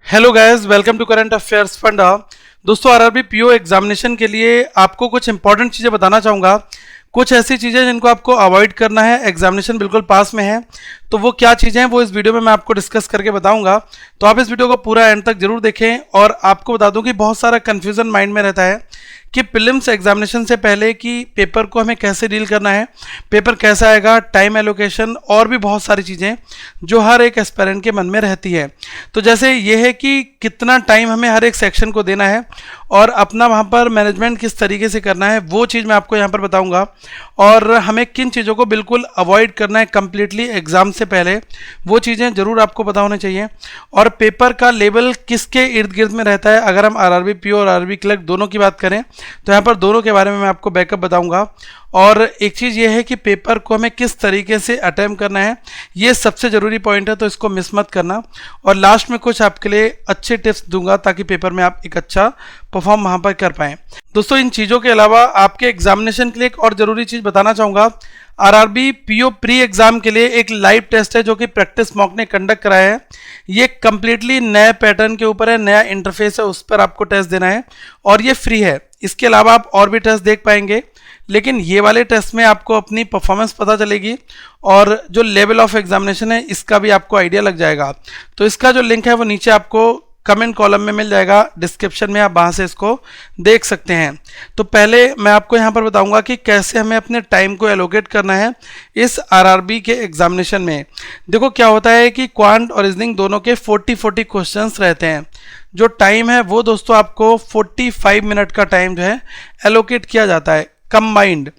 Hello guys, welcome to current affairs funda. दोस्तों, RRB PO examination के लिए आपको कुछ इंपॉर्टेंट चीज़ें बताना चाहूँगा। कुछ ऐसी चीज़ें जिनको आपको अवॉइड करना है, एग्जामिनेशन बिल्कुल पास में है। तो वो क्या चीज़ें हैं वो इस वीडियो में मैं आपको डिस्कस करके बताऊंगा। तो आप इस वीडियो को पूरा एंड तक जरूर देखें। और आपको बता दूं कि बहुत सारा कन्फ्यूजन माइंड में रहता है कि प्रीलिम्स एग्जामिनेशन से पहले कि पेपर को हमें कैसे डील करना है, पेपर कैसा आएगा, टाइम एलोकेशन और भी बहुत सारी चीज़ें जो हर एक एस्पिरेंट के मन में रहती है। तो जैसे ये है कि कितना टाइम हमें हर एक सेक्शन को देना है और अपना वहाँ पर मैनेजमेंट किस तरीके से करना है, वो चीज़ मैं आपको यहाँ पर बताऊँगा। और हमें किन चीज़ों को बिल्कुल अवॉइड करना है कम्प्लीटली एग्ज़ाम से पहले, वो चीज़ें ज़रूर आपको पता होनी चाहिए। और पेपर का लेवल किसके इर्द गिर्द में रहता है, अगर हम आरआरबी पीओ और आरआरबी क्लर्क दोनों की बात करें तो यहाँ पर दोनों के बारे में मैं आपको बैकअप बताऊंगा। और एक चीज़ ये है कि पेपर को हमें किस तरीके से अटेम्प्ट करना है, ये सबसे ज़रूरी पॉइंट है, तो इसको मिस मत करना। और लास्ट में कुछ आपके लिए अच्छे टिप्स दूंगा ताकि पेपर में आप एक अच्छा परफॉर्म वहाँ पर कर पाएँ। दोस्तों, इन चीज़ों के अलावा आपके एग्जामिनेशन के लिए एक और ज़रूरी चीज़ बताना चाहूँगा। आरआरबी पीओ प्री एग्जाम के लिए एक लाइव टेस्ट है जो कि प्रैक्टिस मॉक ने कंडक्ट कराया है। ये कम्प्लीटली नए पैटर्न के ऊपर है, नया इंटरफेस है, उस पर आपको टेस्ट देना है और ये फ्री है। इसके अलावा आप और भी टेस्ट देख पाएंगे, लेकिन ये वाले टेस्ट में आपको अपनी परफॉर्मेंस पता चलेगी और जो लेवल ऑफ एग्जामिनेशन है इसका भी आपको आइडिया लग जाएगा। तो इसका जो लिंक है वो नीचे आपको कमेंट कॉलम में मिल जाएगा, डिस्क्रिप्शन में आप वहाँ से इसको देख सकते हैं। तो पहले मैं आपको यहाँ पर बताऊँगा कि कैसे हमें अपने टाइम को एलोकेट करना है इस आरआरबी के एग्जामिनेशन में। देखो क्या होता है कि क्वांट और रीजनिंग दोनों के 40 क्वेश्चंस रहते हैं। जो टाइम है वो दोस्तों आपको 45 मिनट का टाइम जो है एलोकेट किया जाता है कंबाइंड।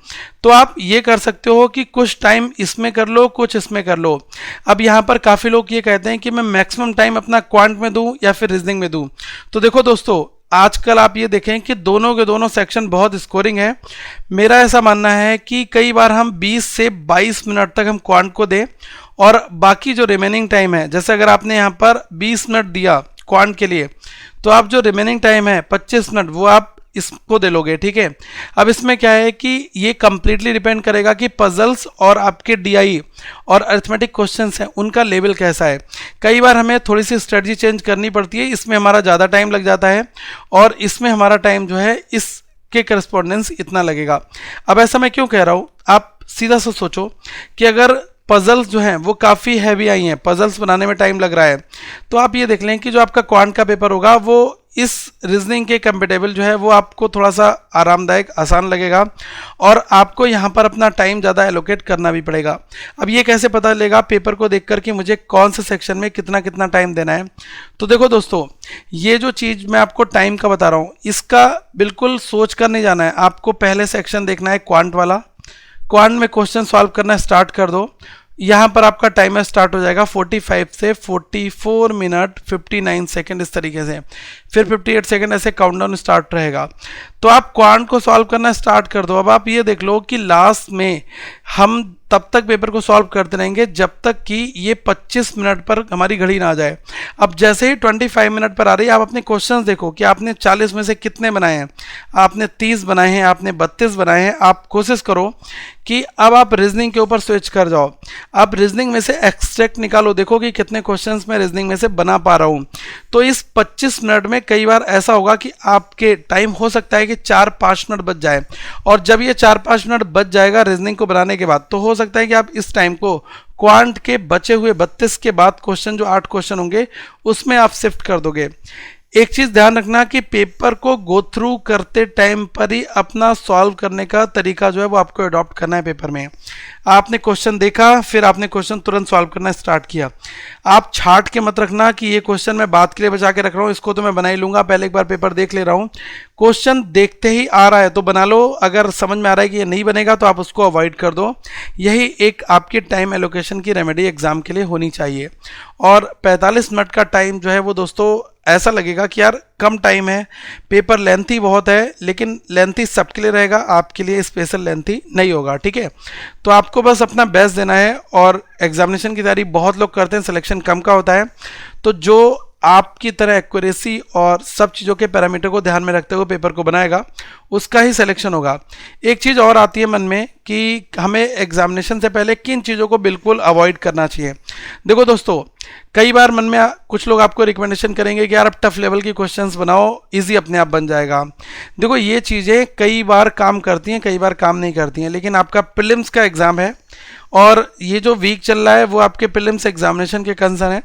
तो आप ये कर सकते हो कि कुछ टाइम इसमें कर लो, कुछ इसमें कर लो। अब यहाँ पर काफ़ी लोग ये कहते हैं कि मैं मैक्सिमम टाइम अपना क्वांट में दूं या फिर रीजनिंग में दूं। तो देखो दोस्तों, आजकल आप ये देखें कि दोनों के दोनों सेक्शन बहुत स्कोरिंग है। मेरा ऐसा मानना है कि कई बार हम 20 से 22 मिनट तक हम क्वांट को दें और बाकी जो रिमेनिंग टाइम है, जैसे अगर आपने यहाँ पर 20 मिनट दिया क्वांट के लिए, तो आप जो रिमेनिंग टाइम है 25 मिनट वो आप इसको दे लोगे, ठीक है। अब इसमें क्या है कि ये कंप्लीटली डिपेंड करेगा कि पजल्स और आपके डीआई और अरिथमेटिक क्वेश्चंस हैं उनका लेवल कैसा है। कई बार हमें थोड़ी सी स्ट्रेटजी चेंज करनी पड़ती है, इसमें हमारा ज़्यादा टाइम लग जाता है और इसमें हमारा टाइम जो है इसके करस्पॉन्डेंस इतना लगेगा। अब ऐसा मैं क्यों कह रहा हूँ, आप सीधा सा सोचो कि अगर पजल्स जो हैं वो काफ़ी हैवी आई हैं, पजल्स बनाने में टाइम लग रहा है, तो आप ये देख लें कि जो आपका क्वांट का पेपर होगा वो इस रीजनिंग के कंपेटेबल जो है वो आपको थोड़ा सा आरामदायक आसान लगेगा और आपको यहाँ पर अपना टाइम ज़्यादा एलोकेट करना भी पड़ेगा। अब ये कैसे पता चलेगा पेपर को देखकर कि मुझे कौन से सेक्शन में कितना कितना टाइम देना है। तो देखो दोस्तों, ये जो चीज़ मैं आपको टाइम का बता रहा हूँ इसका बिल्कुल सोच कर नहीं जाना है। आपको पहले सेक्शन देखना है क्वांट वाला, क्वांट में क्वेश्चन सॉल्व करना स्टार्ट कर दो। यहाँ पर आपका टाइमर स्टार्ट हो जाएगा 45 से 44 मिनट 59 सेकंड इस तरीके से, फिर 58 सेकंड ऐसे काउंटडाउन स्टार्ट रहेगा। तो आप क्वांट को सॉल्व करना स्टार्ट कर दो। अब आप ये देख लो कि लास्ट में हम तब तक पेपर को सॉल्व करते रहेंगे जब तक कि ये 25 मिनट पर हमारी घड़ी ना आ जाए। अब जैसे ही 25 मिनट पर आ रही है, आप अपने क्वेश्चंस देखो कि आपने 40 में से कितने बनाए हैं, आपने 30 बनाए हैं, आपने 32 बनाए हैं। आप कोशिश करो कि अब आप रीजनिंग के ऊपर स्विच कर जाओ। आप रीजनिंग में से एक्सट्रैक्ट निकालो, देखो कि कितने क्वेश्चंस मैं रीजनिंग में से बना पा रहा हूँ। तो इस 25 मिनट में कई बार ऐसा होगा कि आपके टाइम हो सकता है कि 4-5 मिनट बच जाए, और जब ये 4-5 मिनट बच जाएगा रीजनिंग को बनाने के बाद, तो हो सकता है कि आप इस टाइम को क्वांट के बचे हुए 32 के बाद क्वेश्चन जो 8 क्वेश्चन होंगे उसमें आप शिफ्ट कर दोगे। एक चीज़ ध्यान रखना कि पेपर को गो थ्रू करते टाइम पर ही अपना सॉल्व करने का तरीका जो है वो आपको अडॉप्ट करना है। पेपर में आपने क्वेश्चन देखा, फिर आपने क्वेश्चन तुरंत सॉल्व करना स्टार्ट किया। आप छाट के मत रखना कि ये क्वेश्चन मैं बात के लिए बचा के रख रहा हूँ, इसको तो मैं बना ही लूँगा, पहले एक बार पेपर देख ले रहा हूँ। क्वेश्चन देखते ही आ रहा है तो बना लो, अगर समझ में आ रहा है कि ये नहीं बनेगा तो आप उसको अवॉइड कर दो। यही एक आपकी टाइम एलोकेशन की रेमेडी एग्जाम के लिए होनी चाहिए। और 45 मिनट का टाइम जो है वो दोस्तों ऐसा लगेगा कि यार कम टाइम है, पेपर लेंथी बहुत है, लेकिन लेंथी सबके लिए रहेगा, आपके लिए स्पेशल लेंथी नहीं होगा, ठीक है। तो आपको बस अपना बेस्ट देना है। और एग्जामिनेशन की तैयारी बहुत लोग करते हैं, सिलेक्शन कम का होता है। तो जो आपकी तरह एक्यूरेसी और सब चीज़ों के पैरामीटर को ध्यान में रखते हुए पेपर को बनाएगा, उसका ही सिलेक्शन होगा। एक चीज़ और आती है मन में कि हमें एग्जामिनेशन से पहले किन चीज़ों को बिल्कुल अवॉइड करना चाहिए। देखो दोस्तों, कई बार मन में कुछ लोग आपको रिकमेंडेशन करेंगे कि यार अब टफ लेवल की क्वेश्चंस बनाओ, इजी अपने आप बन जाएगा। देखो ये चीज़ें कई बार काम करती हैं, कई बार काम नहीं करती हैं, लेकिन आपका प्रीलिम्स का एग्ज़ाम है और ये जो वीक चल रहा है वो आपके प्रीलिम्स एग्जामिनेशन के कंसर्न है,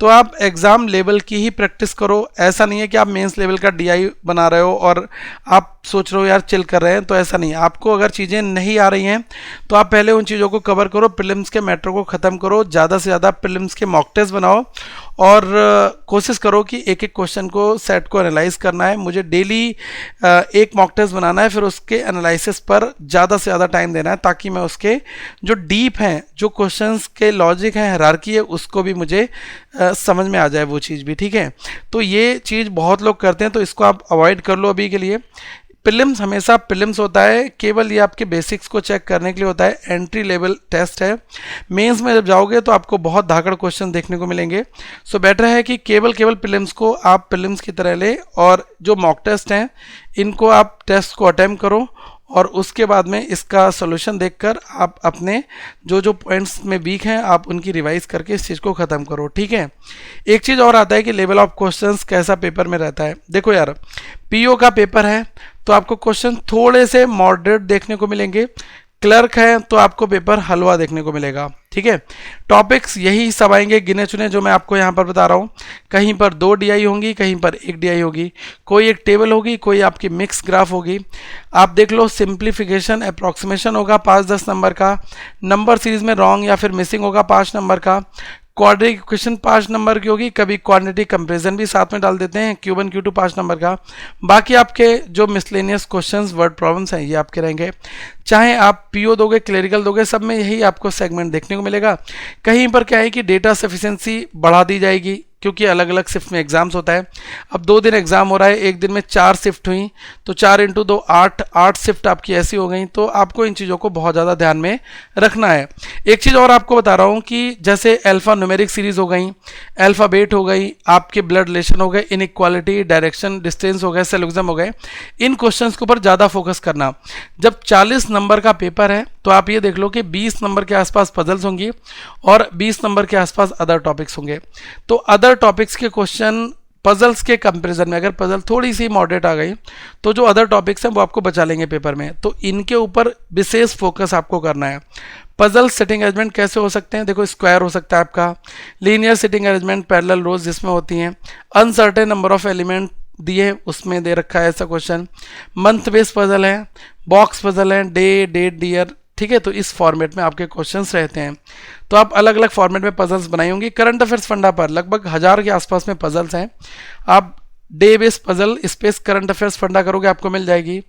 तो आप एग्ज़ाम लेवल की ही प्रैक्टिस करो। ऐसा नहीं है कि आप मेंस लेवल का डीआई बना रहे हो और आप सोच रहे हो यार चिल कर रहे हैं, तो ऐसा नहीं। आपको अगर चीज़ें नहीं आ रही हैं तो आप पहले उन चीज़ों को कवर करो, प्रीलिम्स के मैटर को ख़त्म करो, ज़्यादा से ज़्यादा प्रीलिम्स के मॉक टेस्ट बनाओ और कोशिश करो कि एक एक क्वेश्चन को सेट को एनालाइज करना है। मुझे डेली एक मॉक टेस्ट बनाना है, फिर उसके एनालिसिस पर ज़्यादा से ज़्यादा टाइम देना है, ताकि मैं उसके जो डीप हैं, जो क्वेश्चंस के लॉजिक हैं, हायरार्की है, उसको भी मुझे समझ में आ जाए वो चीज़ भी। ठीक है, तो ये चीज़ बहुत लोग करते हैं, तो इसको आप अवॉइड कर लो अभी के लिए। प्रीलिम्स हमेशा प्रीलिम्स होता है, केवल ये आपके बेसिक्स को चेक करने के लिए होता है, एंट्री लेवल टेस्ट है। मेंस में जब जाओगे तो आपको बहुत धाकड़ क्वेश्चन देखने को मिलेंगे, सो बेटर है कि केवल प्रीलिम्स को आप प्रीलिम्स की तरह ले और जो मॉक टेस्ट हैं इनको आप टेस्ट को अटेम्प्ट करो और उसके बाद में इसका सोल्यूशन देखकर आप अपने जो जो पॉइंट्स में वीक हैं आप उनकी रिवाइज करके इस चीज़ को ख़त्म करो। ठीक है, एक चीज़ और आता है कि लेवल ऑफ क्वेश्चंस कैसा पेपर में रहता है। देखो यार, पीओ का पेपर है तो आपको क्वेश्चन थोड़े से मॉडरेट देखने को मिलेंगे, क्लर्क है तो आपको पेपर हलवा देखने को मिलेगा। ठीक है, टॉपिक्स यही सब आएंगे गिने चुने जो मैं आपको यहाँ पर बता रहा हूँ। कहीं पर 2 डीआई होंगी, कहीं पर 1 डीआई होगी, कोई एक टेबल होगी, कोई आपकी मिक्स ग्राफ होगी। आप देख लो, सिंप्लीफिकेशन अप्रॉक्सीमेशन होगा 5-10 नंबर का, नंबर सीरीज में रॉन्ग या फिर मिसिंग होगा 5 नंबर का, क्वाड्रेटिक इक्वेशन 5 नंबर की होगी, कभी क्वांटिटी कंपैरिजन भी साथ में डाल देते हैं, Q1 Q2 5 नंबर का। बाकी आपके जो मिसलेनियस क्वेश्चंस, वर्ड प्रॉब्लम्स हैं, ये आपके रहेंगे। चाहे आप पीओ दोगे, क्लरिकल दोगे, सब में यही आपको सेगमेंट देखने को मिलेगा। कहीं पर क्या है कि डेटा सफिशिएंसी बढ़ा दी जाएगी, क्योंकि अलग अलग शिफ्ट में एग्जाम्स होता है। अब 2 दिन एग्जाम हो रहा है, एक दिन में 4 शिफ्ट हुई, तो 4 × 2 8 शिफ्ट आपकी ऐसी हो गई। तो आपको इन चीज़ों को बहुत ज़्यादा ध्यान में रखना है। एक चीज़ और आपको बता रहा हूँ कि जैसे अल्फा न्यूमेरिक सीरीज हो गई, अल्फ़ाबेट हो गई, आपके ब्लड रिलेशन हो गए, इनइक्वालिटी, डायरेक्शन, डिस्टेंस हो गए, सिलोगिज्म हो गए, इन क्वेश्चंस के ऊपर ज़्यादा फोकस करना। जब 40 नंबर का पेपर है तो आप ये देख लो कि 20 नंबर के आसपास पजल्स होंगी और 20 नंबर के आसपास अदर टॉपिक्स होंगे। तो अदर टॉपिक्स के क्वेश्चन पजल्स के कंपैरिजन में, अगर पजल थोड़ी सी मॉडरेट आ गई तो जो अदर टॉपिक्स हैं वो आपको बचा लेंगे पेपर में, तो इनके ऊपर विशेष फोकस आपको करना है। पजल सेटिंग अरेंजमेंट कैसे हो सकते हैं? देखो, स्क्वायर हो सकता है आपका, लीनियर सेटिंग अरेंजमेंट, पैरेलल रोज जिसमें होती हैं, अनसर्टेन नंबर ऑफ एलिमेंट दिए उसमें दे रखा है ऐसा क्वेश्चन, मंथ बेस्ड पजल है, बॉक्स पजल है, डे, डेट, ईयर। ठीक है, तो इस फॉर्मेट में आपके क्वेश्चंस रहते हैं। तो आप अलग अलग फॉर्मेट में पजल्स बनाई होंगी। करंट अफेयर्स फंडा पर लगभग 1000 के आसपास में पजल्स हैं। आप day based puzzle space current affairs फंडा करोगे, आपको मिल जाएगी।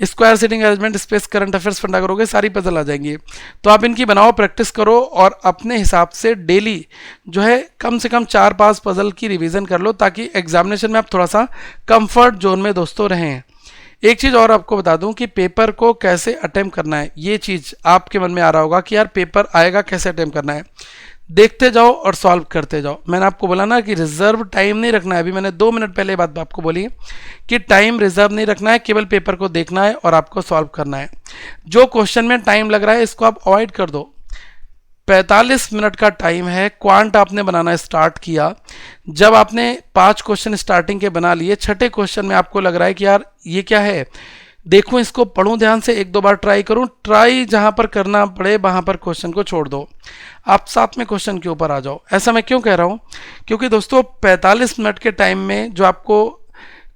Square setting arrangement space current affairs फंडा करोगे, सारी पजल आ जाएंगी। तो आप इनकी बनाओ, प्रैक्टिस करो और अपने हिसाब से डेली जो है कम से कम 4-5 पजल की रिवीजन कर लो, ताकि एग्जामिनेशन में आप थोड़ा सा कंफर्ट जोन में दोस्तों रहें। एक चीज़ और आपको बता दूं कि पेपर को कैसे अटेम्प्ट करना है, ये चीज़ आपके मन में आ रहा होगा कि यार पेपर आएगा, कैसे अटेम्प्ट करना है। देखते जाओ और सॉल्व करते जाओ। मैंने आपको बोला ना कि रिजर्व टाइम नहीं रखना है। अभी मैंने 2 मिनट पहले बात आपको बोली कि टाइम रिजर्व नहीं रखना है, केवल पेपर को देखना है और आपको सॉल्व करना है। जो क्वेश्चन में टाइम लग रहा है इसको आप अवॉइड कर दो। 45 मिनट का टाइम है। क्वांट आपने बनाना स्टार्ट किया, जब आपने 5 क्वेश्चन स्टार्टिंग के बना लिए, 6ठे क्वेश्चन में आपको लग रहा है कि यार ये क्या है, देखूं इसको, पढ़ूं ध्यान से, 1-2 बार ट्राई करूं, ट्राई जहां पर करना पड़े वहां पर क्वेश्चन को छोड़ दो, आप साथ में क्वेश्चन के ऊपर आ जाओ। ऐसा मैं क्यों कह रहा हूं? क्योंकि दोस्तों 45 मिनट के टाइम में जो आपको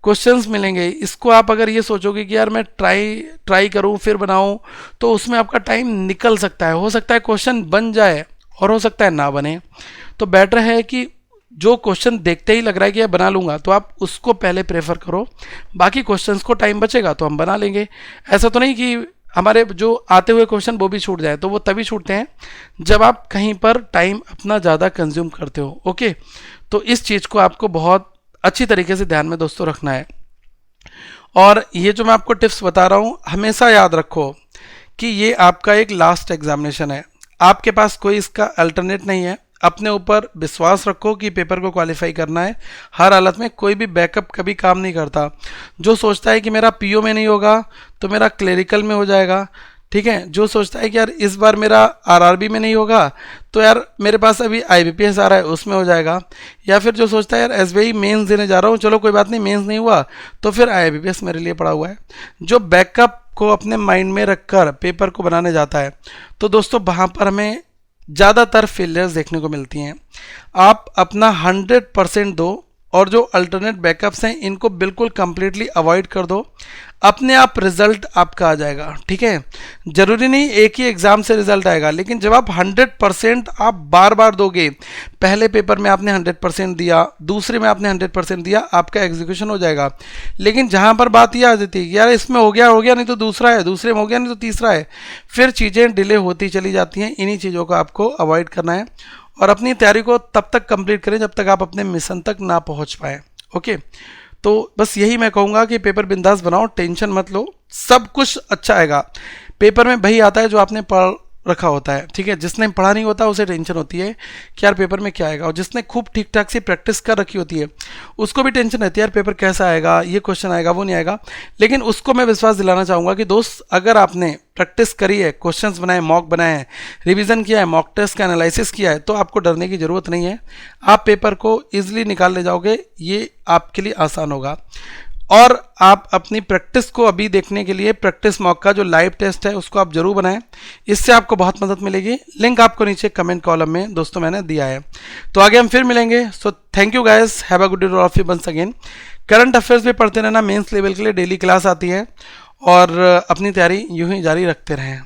क्वेश्चंस मिलेंगे, इसको आप अगर ये सोचोगे कि यार मैं ट्राई करूं फिर बनाऊं, तो उसमें आपका टाइम निकल सकता है। हो सकता है क्वेश्चन बन जाए और हो सकता है ना बने। तो बेटर है कि जो क्वेश्चन देखते ही लग रहा है कि यार बना लूंगा, तो आप उसको पहले प्रेफर करो। बाकी क्वेश्चंस को टाइम बचेगा तो हम बना लेंगे। ऐसा तो नहीं कि हमारे जो आते हुए क्वेश्चन वो भी छूट जाए, तो वो तभी छूटते हैं जब आप कहीं पर टाइम अपना ज़्यादा कंज्यूम करते हो। ओके, तो इस चीज़ को आपको बहुत अच्छी तरीके से ध्यान में दोस्तों रखना है। और ये जो मैं आपको टिप्स बता रहा हूँ, हमेशा याद रखो कि ये आपका एक लास्ट एग्जामिनेशन है। आपके पास कोई इसका अल्टरनेट नहीं है। अपने ऊपर विश्वास रखो कि पेपर को क्वालिफाई करना है हर हालत में। कोई भी बैकअप कभी काम नहीं करता। जो सोचता है कि मेरा पीओ में नहीं होगा तो मेरा क्लेरिकल में हो जाएगा, ठीक है। जो सोचता है कि यार इस बार मेरा आरआरबी में नहीं होगा तो यार मेरे पास अभी आईबीपीएस आ रहा है उसमें हो जाएगा, या फिर जो सोचता है यार एसबीआई मेंस देने जा रहा हूँ, चलो कोई बात नहीं मेंस नहीं हुआ तो फिर आईबीपीएस मेरे लिए पड़ा हुआ है। जो बैकअप को अपने माइंड में रखकर पेपर को बनाने जाता है तो दोस्तों वहाँ पर हमें ज़्यादातर फेलियर्स देखने को मिलती हैं। आप अपना 100% दो और जो अल्टरनेट बैकअप्स हैं इनको बिल्कुल कंप्लीटली अवॉइड कर दो, अपने आप रिजल्ट आपका आ जाएगा, ठीक है। जरूरी नहीं एक ही एग्जाम से रिजल्ट आएगा, लेकिन जब आप 100% आप बार बार दोगे, पहले पेपर में आपने 100% दिया, दूसरे में आपने 100% दिया, आपका एग्जीक्यूशन हो जाएगा। लेकिन जहां पर बात यह आ जाती है कि यार इसमें हो गया नहीं तो दूसरा है, दूसरे में हो गया नहीं तो तीसरा है, फिर चीज़ें डिले होती चली जाती हैं। इन्हीं चीज़ों को आपको अवॉइड करना है और अपनी तैयारी को तब तक कंप्लीट करें जब तक आप अपने मिशन तक ना पहुंच पाए। ओके, तो बस यही मैं कहूँगा कि पेपर बिंदास बनाओ, टेंशन मत लो, सब कुछ अच्छा आएगा। पेपर में वही आता है जो आपने पढ़ रखा होता है, ठीक है। जिसने पढ़ा नहीं होता उसे टेंशन होती है कि यार पेपर में क्या आएगा, और जिसने खूब ठीक ठाक से प्रैक्टिस कर रखी होती है उसको भी टेंशन रहती है यार पेपर कैसा आएगा, ये क्वेश्चन आएगा वो नहीं आएगा। लेकिन उसको मैं विश्वास दिलाना चाहूँगा कि दोस्त अगर आपने प्रैक्टिस करी है, क्वेश्चंस बनाए, मॉक बनाए हैं, रिवीजन किया है, मॉक टेस्ट का एनालिसिस किया है, तो आपको डरने की ज़रूरत नहीं है। आप पेपर को ईजिली निकाल ले जाओगे, ये आपके लिए आसान होगा। और आप अपनी प्रैक्टिस को अभी देखने के लिए प्रैक्टिस मॉक का जो लाइव टेस्ट है उसको आप जरूर बनाएं, इससे आपको बहुत मदद मिलेगी। लिंक आपको नीचे कमेंट कॉलम में दोस्तों मैंने दिया है। तो आगे हम फिर मिलेंगे। So thank you guys, have a good day to all of you once again. Current affairs भी पढ़ते रहना, मेंस लेवल के लिए डेली क्लास आती है, और अपनी तैयारी यूं ही जारी रखते रहें।